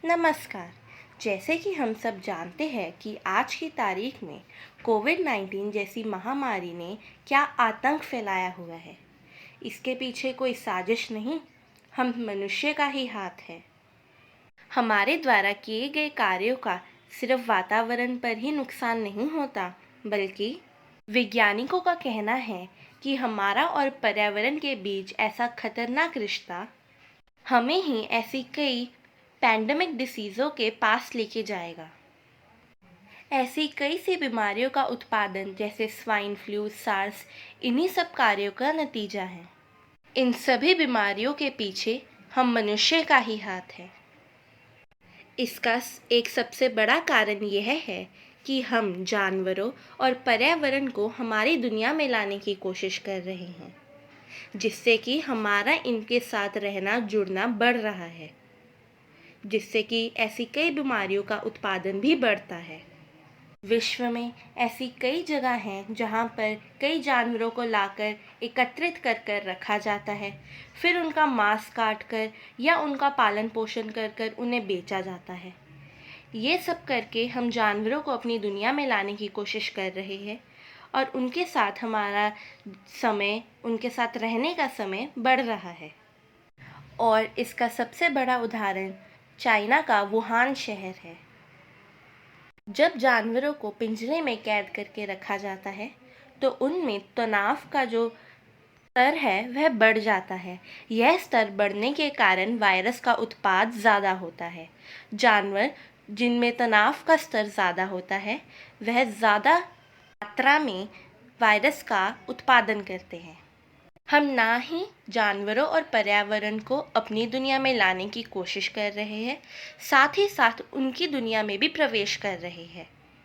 नमस्कार। जैसे कि हम सब जानते हैं कि आज की तारीख में कोविड-19 जैसी महामारी ने क्या आतंक फैलाया हुआ है। इसके पीछे कोई साजिश नहीं, हम मनुष्य का ही हाथ है। हमारे द्वारा किए गए कार्यों का सिर्फ वातावरण पर ही नुकसान नहीं होता, बल्कि वैज्ञानिकों का कहना है कि हमारा और पर्यावरण के बीच ऐसा खतरनाक रिश्ता हमें ही ऐसी कई पैंडेमिक डिसीज़ों के पास लेके जाएगा। ऐसी कई सी बीमारियों का उत्पादन जैसे स्वाइन फ्लू, सार्स, इन्हीं सब कार्यों का नतीजा है। इन सभी बीमारियों के पीछे हम मनुष्य का ही हाथ है। इसका एक सबसे बड़ा कारण यह है कि हम जानवरों और पर्यावरण को हमारी दुनिया में लाने की कोशिश कर रहे हैं, जिससे कि हमारा इनके साथ रहना जुड़ना बढ़ रहा है, जिससे कि ऐसी कई बीमारियों का उत्पादन भी बढ़ता है। विश्व में ऐसी कई जगह हैं जहाँ पर कई जानवरों को लाकर एकत्रित कर कर रखा जाता है, फिर उनका मांस काट कर या उनका पालन पोषण कर कर उन्हें बेचा जाता है। ये सब करके हम जानवरों को अपनी दुनिया में लाने की कोशिश कर रहे हैं और उनके साथ हमारा समय, उनके साथ रहने का समय बढ़ रहा है। और इसका सबसे बड़ा उदाहरण चाइना का वुहान शहर है। जब जानवरों को पिंजरे में कैद करके रखा जाता है तो उनमें तनाव का जो स्तर है वह बढ़ जाता है। यह स्तर बढ़ने के कारण वायरस का उत्पाद ज़्यादा होता है। जानवर जिनमें तनाव का स्तर ज़्यादा होता है वह ज़्यादा मात्रा में वायरस का उत्पादन करते हैं। हम ना ही जानवरों और पर्यावरण को अपनी दुनिया में लाने की कोशिश कर रहे हैं, साथ ही साथ उनकी दुनिया में भी प्रवेश कर रहे हैं।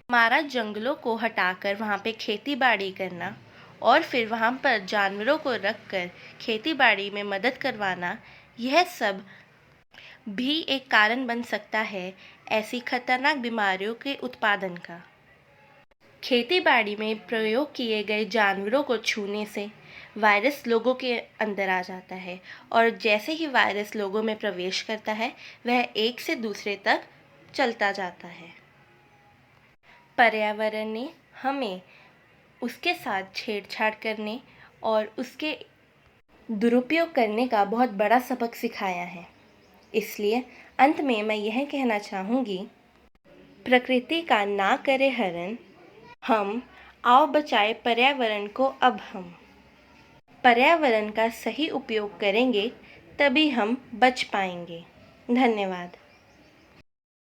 हमारा जंगलों को हटाकर वहाँ पे खेती बाड़ी करना और फिर वहाँ पर जानवरों को रख कर खेती बाड़ी में मदद करवाना, यह सब भी एक कारण बन सकता है ऐसी खतरनाक बीमारियों के उत्पादन का। खेती बाड़ी में प्रयोग किए गए जानवरों को छूने से वायरस लोगों के अंदर आ जाता है और जैसे ही वायरस लोगों में प्रवेश करता है वह एक से दूसरे तक चलता जाता है। पर्यावरण ने हमें उसके साथ छेड़छाड़ करने और उसके दुरुपयोग करने का बहुत बड़ा सबक सिखाया है। इसलिए अंत में मैं यह कहना चाहूँगी, प्रकृति का ना करे हरण, हम आओ बचाए पर्यावरण को। अब हम पर्यावरण का सही उपयोग करेंगे तभी हम बच पाएंगे। धन्यवाद।